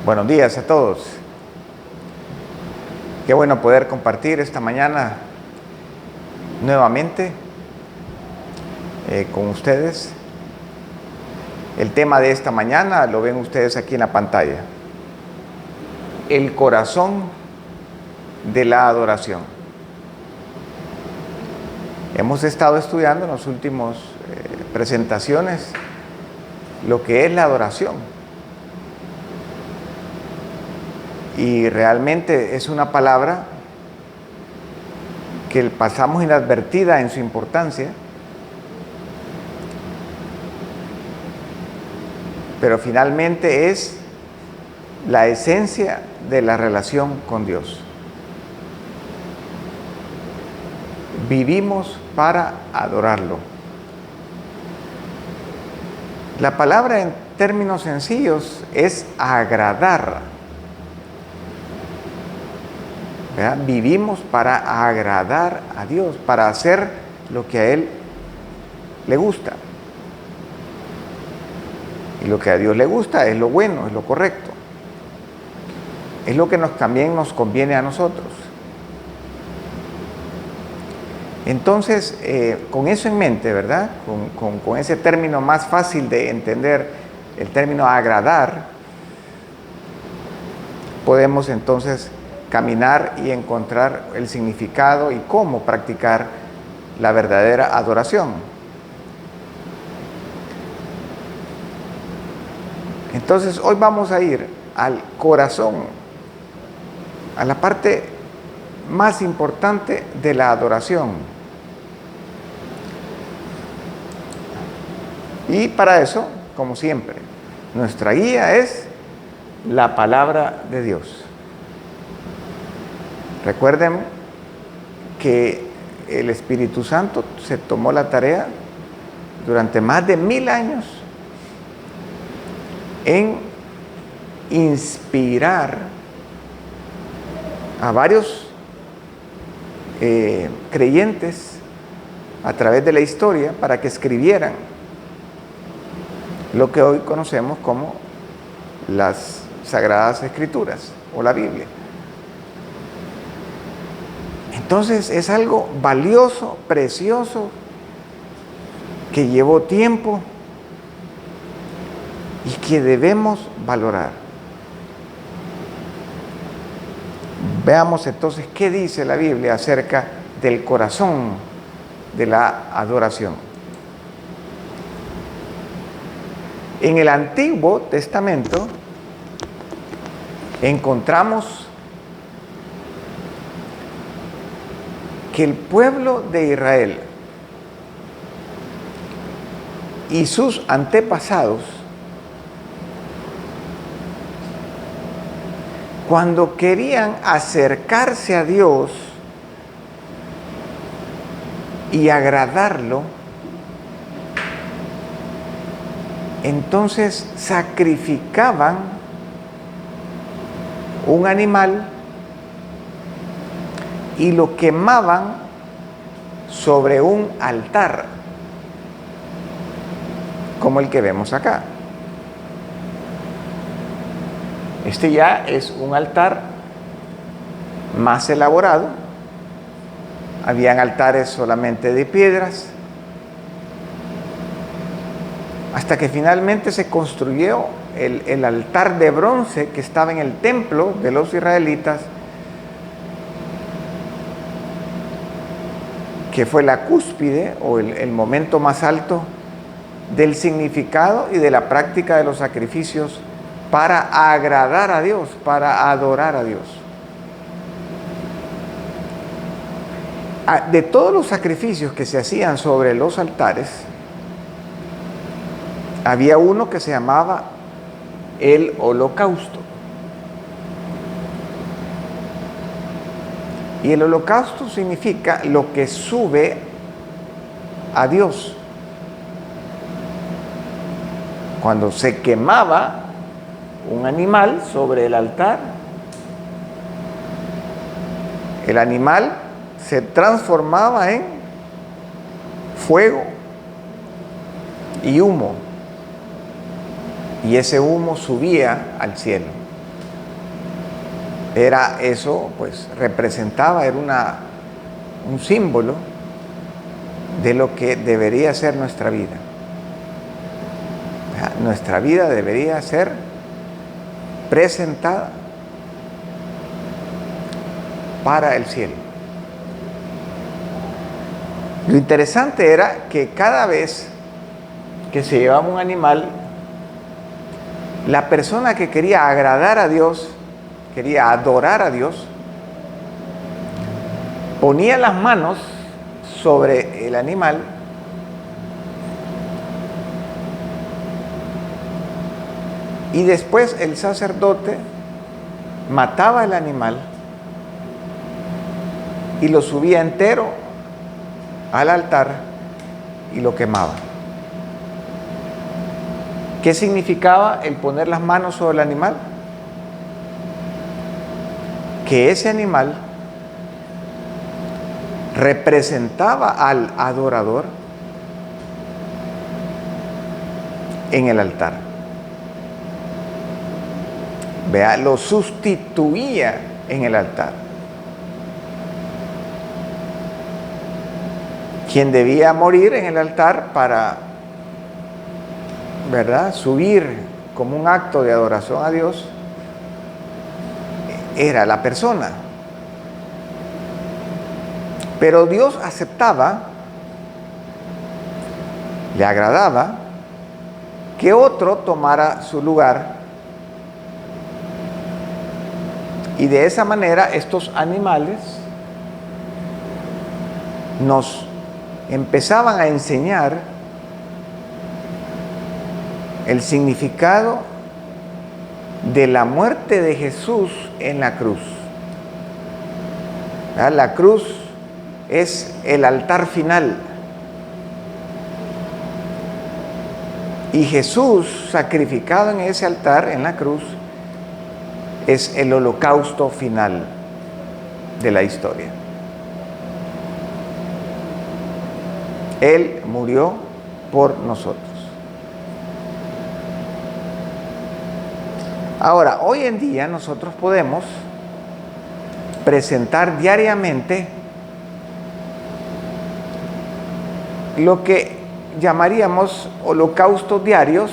Buenos días a todos. Qué bueno poder compartir esta mañana nuevamente con ustedes. El tema de esta mañana lo ven ustedes aquí en la pantalla. El corazón de la adoración. Hemos estado estudiando en las últimas presentaciones lo que es la adoración. Y realmente es una palabra que pasamos inadvertida en su importancia, pero finalmente es la esencia de la relación con Dios. Vivimos para adorarlo. La palabra en términos sencillos es agradar. ¿Verdad? Vivimos para agradar a Dios, para hacer lo que a Él le gusta. Y lo que a Dios le gusta es lo bueno, es lo correcto. Es lo que también nos conviene a nosotros. Entonces, con eso en mente, ¿verdad? Con ese término más fácil de entender, el término agradar, podemos entonces caminar y encontrar el significado y cómo practicar la verdadera adoración. Entonces, hoy vamos a ir al corazón, a la parte más importante de la adoración. Y para eso, como siempre, nuestra guía es la palabra de Dios. Recuerden que el Espíritu Santo se tomó la tarea durante más de 1000 años en inspirar a varios creyentes a través de la historia para que escribieran lo que hoy conocemos como las Sagradas Escrituras o la Biblia. Entonces es algo valioso, precioso, que llevó tiempo y que debemos valorar. Veamos entonces qué dice la Biblia acerca del corazón de la adoración. En el Antiguo Testamento encontramos que el pueblo de Israel y sus antepasados, cuando querían acercarse a Dios y agradarlo, entonces sacrificaban un animal y lo quemaban sobre un altar, como el que vemos acá. Este ya es un altar más elaborado. Habían altares solamente de piedras, hasta que finalmente se construyó el altar de bronce que estaba en el templo de los israelitas, que fue la cúspide o el momento más alto del significado y de la práctica de los sacrificios para agradar a Dios, para adorar a Dios. De todos los sacrificios que se hacían sobre los altares, había uno que se llamaba el holocausto. Y el holocausto significa lo que sube a Dios. Cuando se quemaba un animal sobre el altar, el animal se transformaba en fuego y humo, y ese humo subía al cielo. Era eso, pues representaba, era un símbolo de lo que debería ser nuestra vida. Nuestra vida debería ser presentada para el cielo. Lo interesante era que cada vez que se llevaba un animal, la persona que quería agradar a Dios, quería adorar a Dios, ponía las manos sobre el animal y después el sacerdote mataba el animal y lo subía entero al altar y lo quemaba. ¿Qué significaba el poner las manos sobre el animal? Que ese animal representaba al adorador en el altar. Vea, lo sustituía en el altar. Quien debía morir en el altar para, ¿verdad?, subir como un acto de adoración a Dios, era la persona. Pero Dios aceptaba, le agradaba, que otro tomara su lugar. Y de esa manera estos animales nos empezaban a enseñar el significado de la muerte de Jesús en la cruz. La cruz es el altar final. Y Jesús, sacrificado en ese altar, en la cruz, es el holocausto final de la historia. Él murió por nosotros. Ahora, hoy en día nosotros podemos presentar diariamente lo que llamaríamos holocaustos diarios,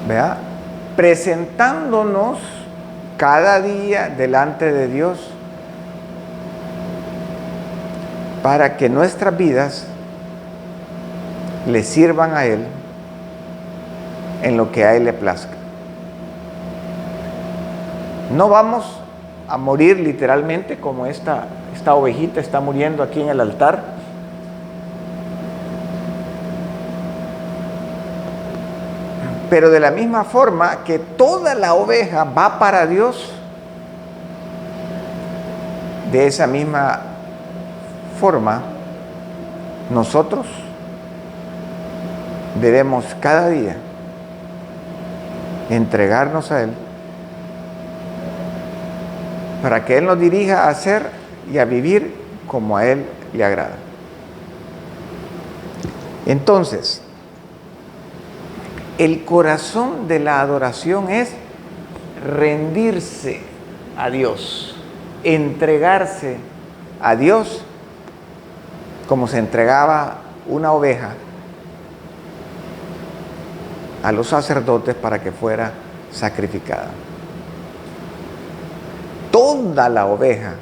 ¿vea?, presentándonos cada día delante de Dios para que nuestras vidas le sirvan a Él en lo que a Él le plazca. No vamos a morir literalmente como esta ovejita está muriendo aquí en el altar. Pero de la misma forma que toda la oveja va para Dios, de esa misma forma nosotros debemos cada día entregarnos a Él para que Él nos dirija a hacer y a vivir como a Él le agrada. Entonces, el corazón de la adoración es rendirse a Dios, entregarse a Dios como se entregaba una oveja a los sacerdotes para que fuera sacrificada. Toda la oveja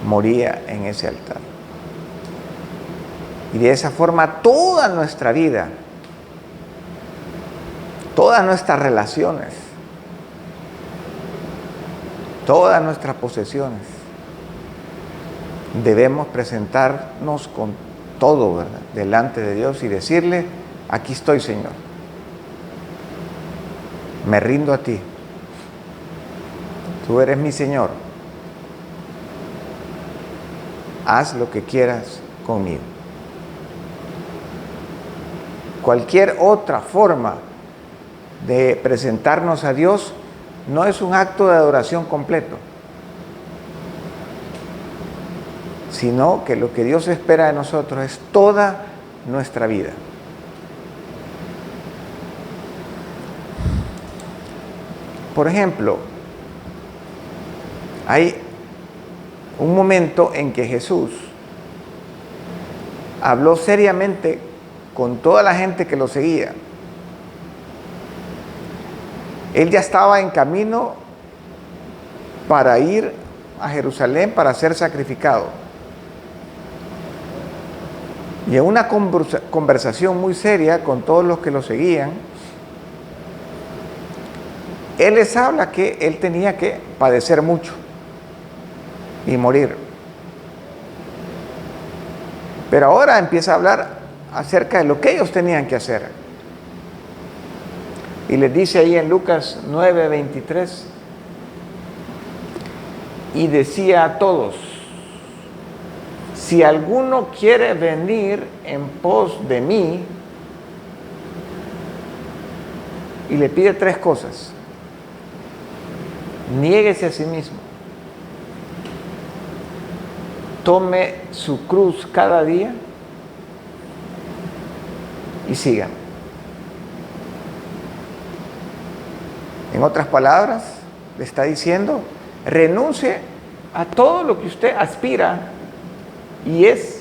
moría en ese altar. Y de esa forma toda nuestra vida, todas nuestras relaciones, todas nuestras posesiones, debemos presentarnos con todo, ¿verdad?, delante de Dios y decirle: aquí estoy, Señor, me rindo a ti, tú eres mi Señor, haz lo que quieras conmigo. Cualquier otra forma de presentarnos a Dios no es un acto de adoración completo, sino que lo que Dios espera de nosotros es toda nuestra vida. Por ejemplo, hay un momento en que Jesús habló seriamente con toda la gente que lo seguía. Él ya estaba en camino para ir a Jerusalén para ser sacrificado. Y en una conversación muy seria con todos los que lo seguían, Él les habla que Él tenía que padecer mucho y morir. Pero ahora empieza a hablar acerca de lo que ellos tenían que hacer. Y les dice ahí en Lucas 9:23, y decía a todos: si alguno quiere venir en pos de mí, y le pide 3 cosas: niéguese a sí mismo, tome su cruz cada día y sígame. En otras palabras, le está diciendo: renuncie a todo lo que usted aspira y es.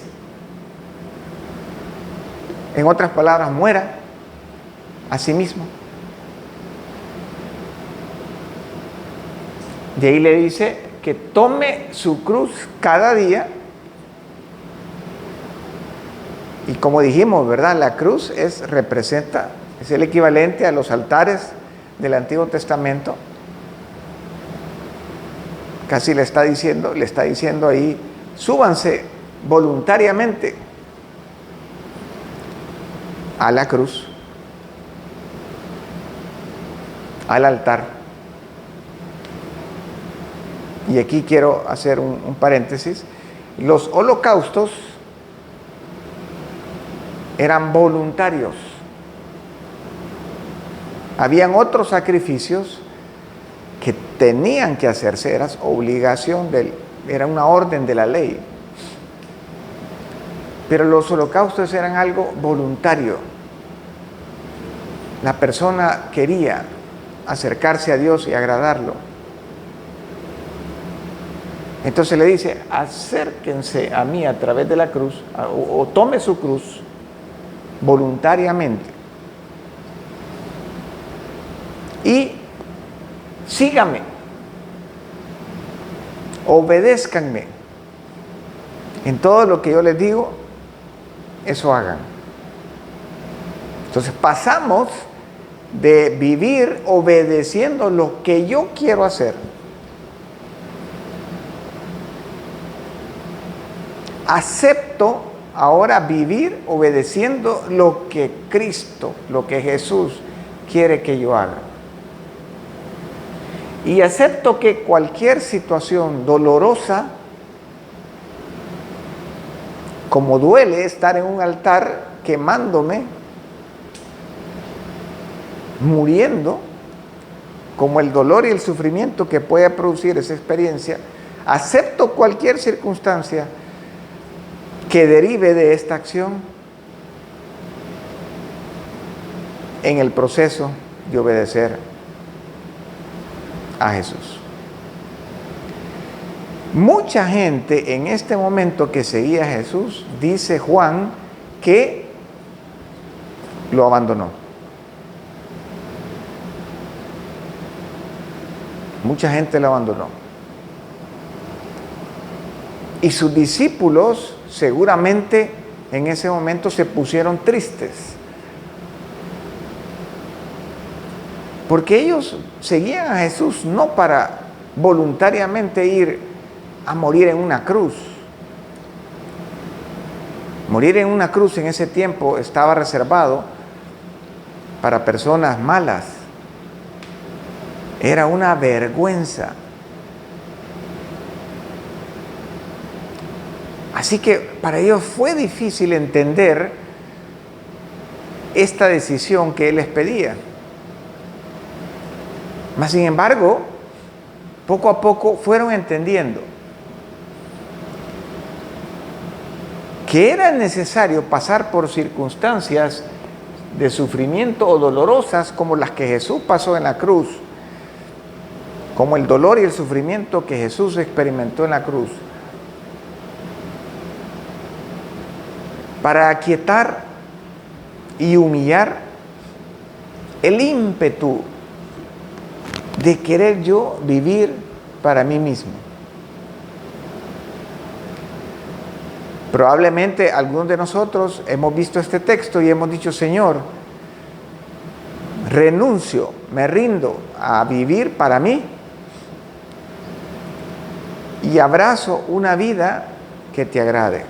En otras palabras, muera a sí mismo. De ahí le dice que tome su cruz cada día. Y como dijimos, ¿verdad? La cruz es el equivalente a los altares del Antiguo Testamento. Casi le está diciendo ahí: súbanse voluntariamente a la cruz, al altar. Y aquí quiero hacer un paréntesis. Los holocaustos eran voluntarios. Habían otros sacrificios que tenían que hacerse, era obligación, era una orden de la ley. Pero los holocaustos eran algo voluntario. La persona quería acercarse a Dios y agradarlo. Entonces le dice: acérquense a mí a través de la cruz, o tome su cruz voluntariamente y sígame, obedézcanme en todo lo que yo les digo, eso hagan. Entonces pasamos de vivir obedeciendo lo que yo quiero hacer acepto ahora vivir obedeciendo lo que Cristo, lo que Jesús quiere que yo haga. Y acepto que cualquier situación dolorosa, como duele estar en un altar quemándome, muriendo, como el dolor y el sufrimiento que puede producir esa experiencia, acepto cualquier circunstancia que derive de esta acción en el proceso de obedecer a Jesús. Mucha gente en este momento que seguía a Jesús, dice Juan, que lo abandonó. Mucha gente lo abandonó. Y sus discípulos seguramente en ese momento se pusieron tristes, porque ellos seguían a Jesús no para voluntariamente ir a morir en una cruz. Morir en una cruz en ese tiempo estaba reservado para personas malas. Era una vergüenza. Así que para ellos fue difícil entender esta decisión que Él les pedía. Mas, sin embargo, poco a poco fueron entendiendo que era necesario pasar por circunstancias de sufrimiento o dolorosas como las que Jesús pasó en la cruz, como el dolor y el sufrimiento que Jesús experimentó en la cruz, para aquietar y humillar el ímpetu de querer yo vivir para mí mismo. Probablemente algunos de nosotros hemos visto este texto y hemos dicho: Señor, renuncio, me rindo a vivir para mí y abrazo una vida que te agrade.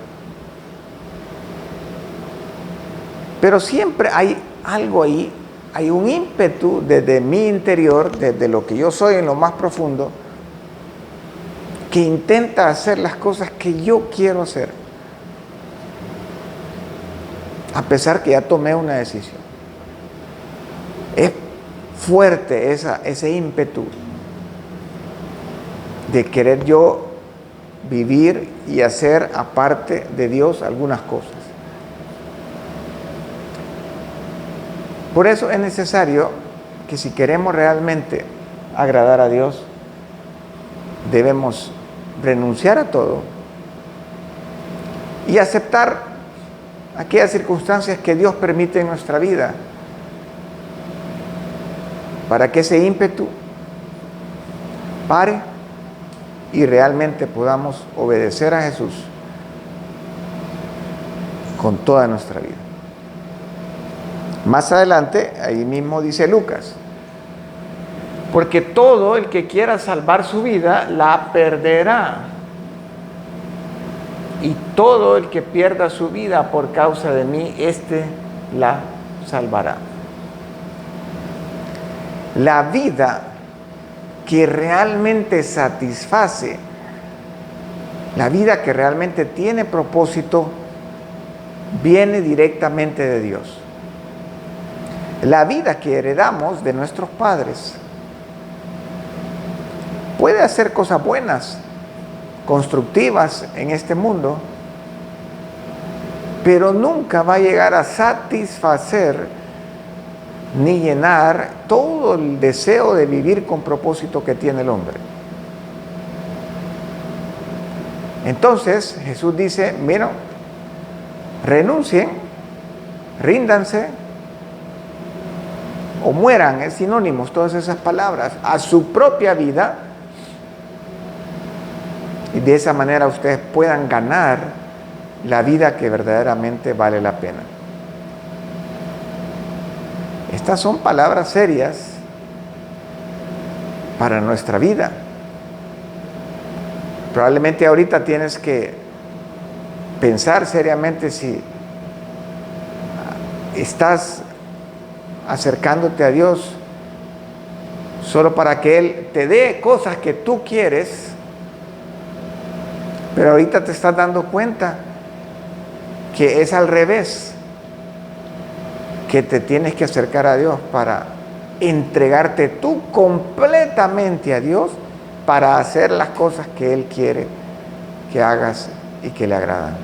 Pero siempre hay algo ahí, hay un ímpetu desde mi interior, desde lo que yo soy en lo más profundo, que intenta hacer las cosas que yo quiero hacer, a pesar que ya tomé una decisión. Es fuerte ese ímpetu de querer yo vivir y hacer aparte de Dios algunas cosas. Por eso es necesario que, si queremos realmente agradar a Dios, debemos renunciar a todo y aceptar aquellas circunstancias que Dios permite en nuestra vida, para que ese ímpetu pare y realmente podamos obedecer a Jesús con toda nuestra vida. Más adelante, ahí mismo dice Lucas: porque todo el que quiera salvar su vida, la perderá. Y todo el que pierda su vida por causa de mí, éste la salvará. La vida que realmente satisface, la vida que realmente tiene propósito, viene directamente de Dios. La vida que heredamos de nuestros padres puede hacer cosas buenas, constructivas en este mundo, pero nunca va a llegar a satisfacer ni llenar todo el deseo de vivir con propósito que tiene el hombre. Entonces Jesús dice: bueno, renuncien, ríndanse o mueran, es sinónimos todas esas palabras, a su propia vida, y de esa manera ustedes puedan ganar la vida que verdaderamente vale la pena. Estas son palabras serias para nuestra vida. Probablemente ahorita tienes que pensar seriamente si estás acercándote a Dios solo para que Él te dé cosas que tú quieres, pero ahorita te estás dando cuenta que es al revés, que te tienes que acercar a Dios para entregarte tú completamente a Dios para hacer las cosas que Él quiere que hagas y que le agradan.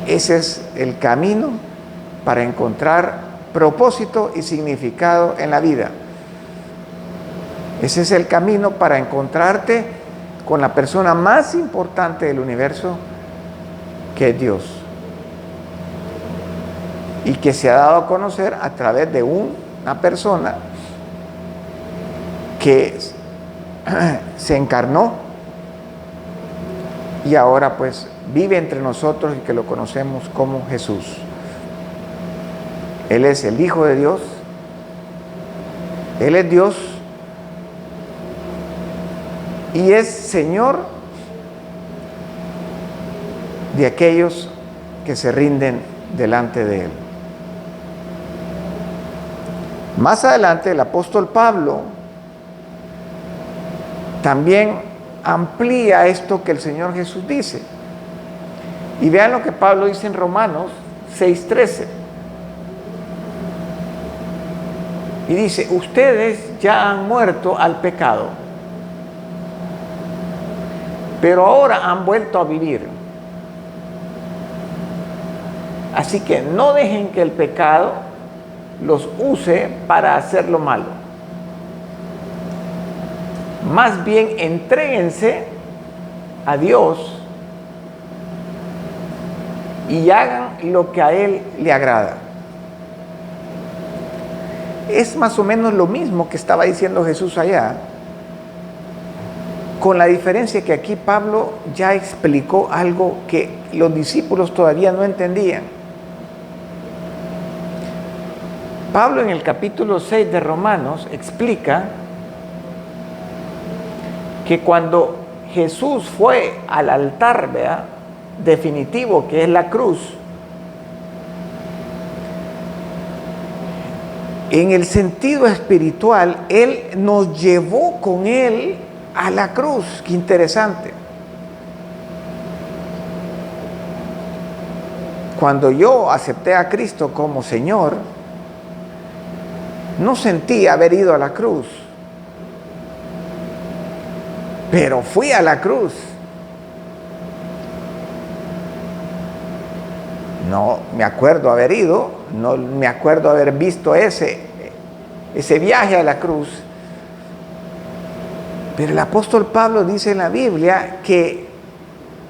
Ese es el camino para encontrar propósito y significado en la vida. Ese es el camino para encontrarte con la persona más importante del universo, que es Dios, y que se ha dado a conocer a través de una persona que se encarnó y ahora pues vive entre nosotros y que lo conocemos como Jesús. Él es el Hijo de Dios, Él es Dios y es Señor de aquellos que se rinden delante de Él. Más adelante el apóstol Pablo también amplía esto que el Señor Jesús dice. Y vean lo que Pablo dice en Romanos 6:13. Y dice: ustedes ya han muerto al pecado, pero ahora han vuelto a vivir. Así que no dejen que el pecado los use para hacer lo malo. Más bien entréguense a Dios y hagan lo que a Él le agrada. Es más o menos lo mismo que estaba diciendo Jesús allá, con la diferencia que aquí Pablo ya explicó algo que los discípulos todavía no entendían. Pablo en el capítulo 6 de Romanos explica que cuando Jesús fue al altar, ¿verdad?, definitivo, que es la cruz, en el sentido espiritual, Él nos llevó con Él a la cruz. Qué interesante. Cuando yo acepté a Cristo como Señor, no sentí haber ido a la cruz, pero fui a la cruz. No me acuerdo haber ido, no me acuerdo haber visto ese viaje a la cruz. Pero el apóstol Pablo dice en la Biblia que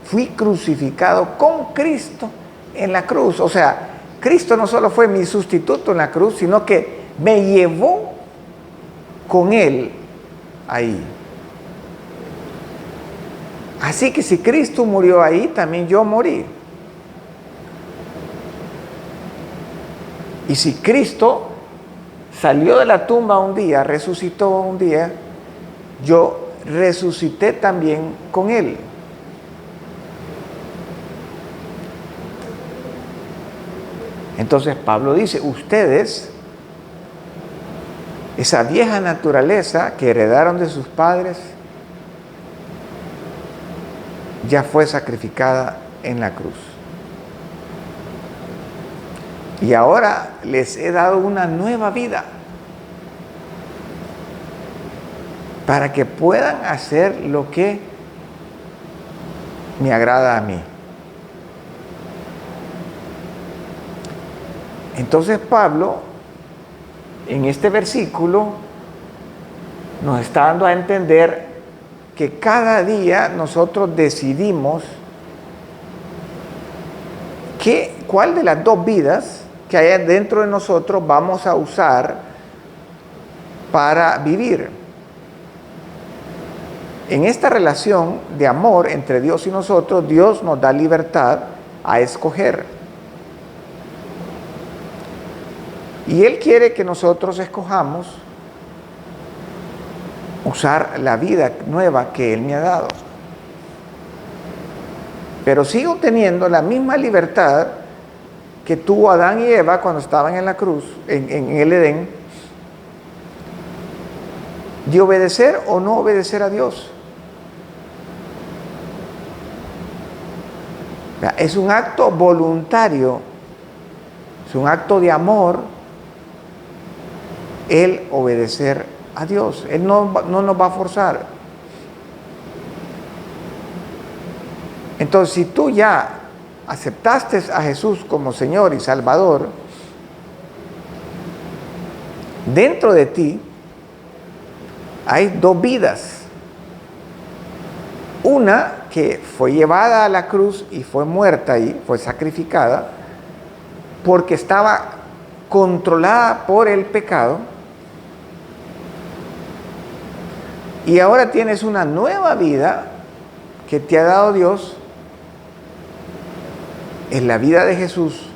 fui crucificado con Cristo en la cruz. O sea, Cristo no solo fue mi sustituto en la cruz, sino que me llevó con Él ahí. Así que si Cristo murió ahí, también yo morí. Y si Cristo salió de la tumba un día, resucitó un día, yo resucité también con Él. Entonces Pablo dice, ustedes, esa vieja naturaleza que heredaron de sus padres, ya fue sacrificada en la cruz. Y ahora les he dado una nueva vida para que puedan hacer lo que me agrada a mí. Entonces Pablo, en este versículo, nos está dando a entender que cada día nosotros decidimos cuál de las dos vidas que hay dentro de nosotros vamos a usar para vivir. En esta relación de amor entre Dios y nosotros, Dios nos da libertad a escoger. Y Él quiere que nosotros escojamos usar la vida nueva que Él me ha dado. Pero sigo teniendo la misma libertad que tuvo Adán y Eva cuando estaban en la cruz, en el Edén, de obedecer o no obedecer a Dios. Es un acto voluntario, es un acto de amor el obedecer a Dios. Él no nos va a forzar. Entonces, si tú ya aceptaste a Jesús como Señor y Salvador, dentro de ti hay dos vidas. Una que fue llevada a la cruz y fue muerta ahí, fue sacrificada, porque estaba controlada por el pecado. Y ahora tienes una nueva vida que te ha dado Dios, en la vida de Jesús,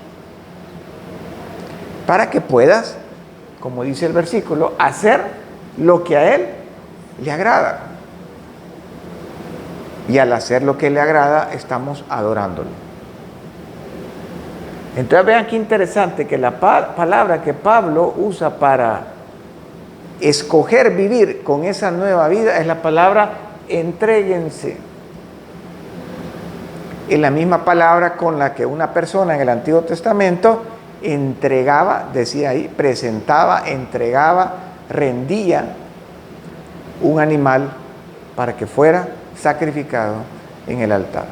para que puedas, como dice el versículo, hacer lo que a Él le agrada. Y al hacer lo que le agrada, estamos adorándolo. Entonces vean qué interesante que la palabra que Pablo usa para escoger vivir con esa nueva vida es la palabra entréguense. Es la misma palabra con la que una persona en el Antiguo Testamento entregaba, decía ahí, presentaba, entregaba, rendía un animal para que fuera sacrificado en el altar.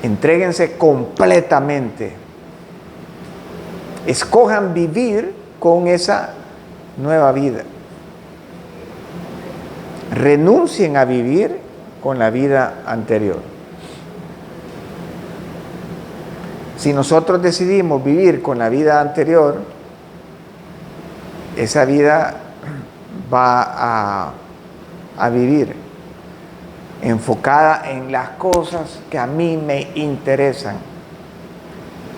Entréguense completamente. Escojan vivir con esa nueva vida. renuncien a vivir con la vida anterior. Si nosotros decidimos vivir con la vida anterior, esa vida va a vivir enfocada en las cosas que a mí me interesan,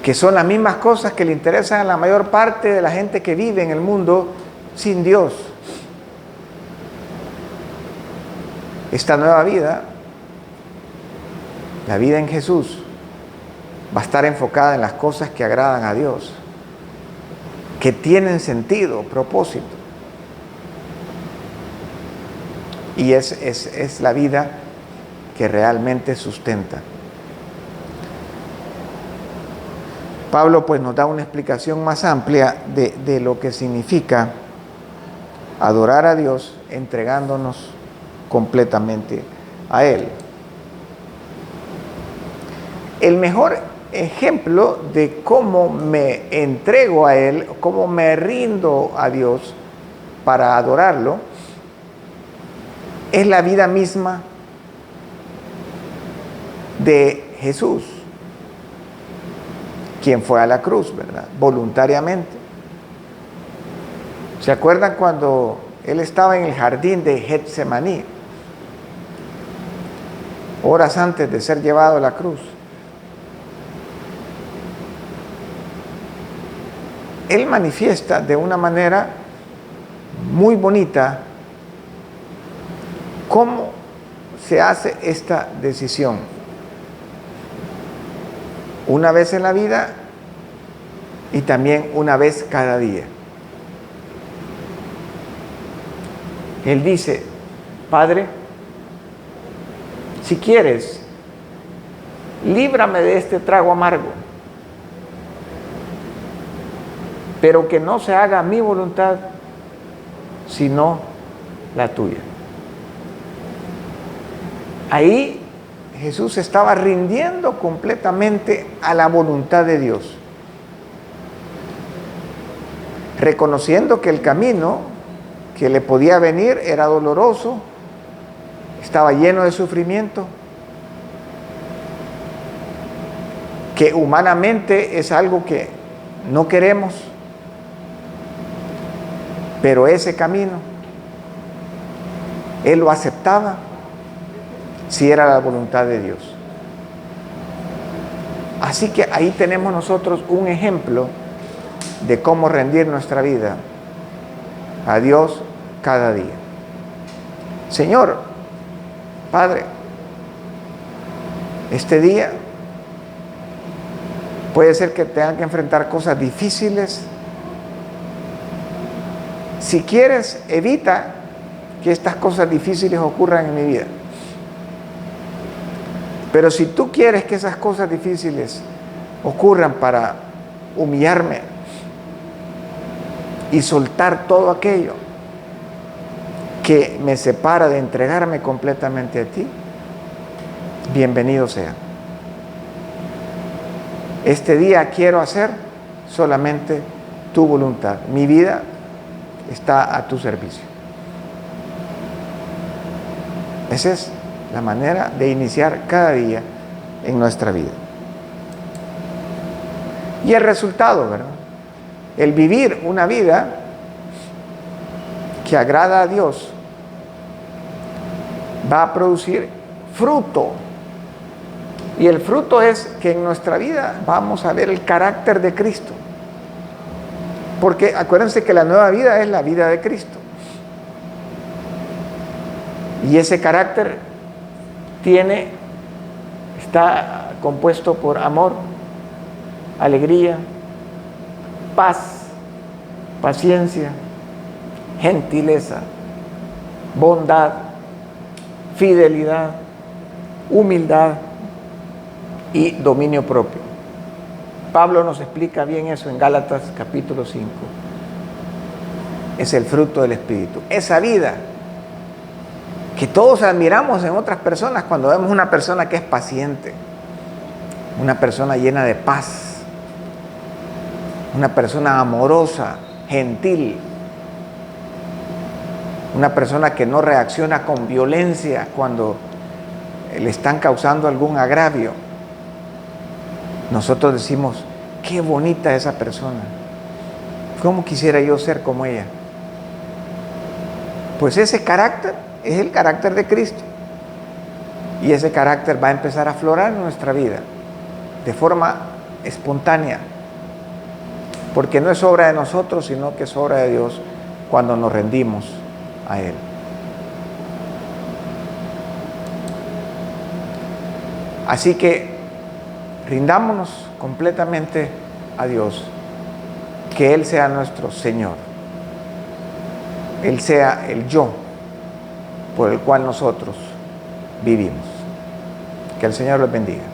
que son las mismas cosas que le interesan a la mayor parte de la gente que vive en el mundo sin Dios. Esta nueva vida, la vida en Jesús, va a estar enfocada en las cosas que agradan a Dios, que tienen sentido, propósito. Y es la vida que realmente sustenta. Pablo pues nos da una explicación más amplia de lo que significa adorar a Dios entregándonos completamente a Él. El mejor ejemplo de cómo me entrego a Él, cómo me rindo a Dios para adorarlo, es la vida misma de Jesús, quien fue a la cruz, ¿verdad? Voluntariamente. ¿Se acuerdan cuando Él estaba en el jardín de Getsemaní, horas antes de ser llevado a la cruz? Él manifiesta de una manera muy bonita cómo se hace esta decisión. Una vez en la vida y también una vez cada día. Él dice: Padre, si quieres, líbrame de este trago amargo, pero que no se haga mi voluntad, sino la tuya. Ahí Jesús estaba rindiendo completamente a la voluntad de Dios, reconociendo que el camino que le podía venir era doloroso, estaba lleno de sufrimiento, que humanamente es algo que no queremos, pero ese camino Él lo aceptaba si era la voluntad de Dios. Así que ahí tenemos nosotros un ejemplo de cómo rendir nuestra vida a Dios cada día. Señor, Padre, este día puede ser que tengan que enfrentar cosas difíciles. Si quieres, evita que estas cosas difíciles ocurran en mi vida. Pero si tú quieres que esas cosas difíciles ocurran para humillarme y soltar todo aquello que me separa de entregarme completamente a ti, bienvenido sea. Este día quiero hacer solamente tu voluntad. Mi vida está a tu servicio. Esa es la manera de iniciar cada día en nuestra vida. Y el resultado, ¿verdad? El vivir una vida que agrada a Dios va a producir fruto. Y el fruto es que en nuestra vida vamos a ver el carácter de Cristo. Porque acuérdense que la nueva vida es la vida de Cristo. Y ese carácter está compuesto por amor, alegría, paz, paciencia, gentileza, bondad, fidelidad, humildad y dominio propio. Pablo nos explica bien eso en Gálatas capítulo 5. Es el fruto del Espíritu. Esa vida que todos admiramos en otras personas cuando vemos una persona que es paciente, una persona llena de paz, una persona amorosa, gentil. Una persona que no reacciona con violencia cuando le están causando algún agravio. Nosotros decimos, qué bonita esa persona. ¿Cómo quisiera yo ser como ella? Pues ese carácter es el carácter de Cristo. Y ese carácter va a empezar a aflorar en nuestra vida de forma espontánea. Porque no es obra de nosotros, sino que es obra de Dios cuando nos rendimos a Él. Así que rindámonos completamente a Dios, que Él sea nuestro Señor, Él sea el yo por el cual nosotros vivimos. Que el Señor los bendiga.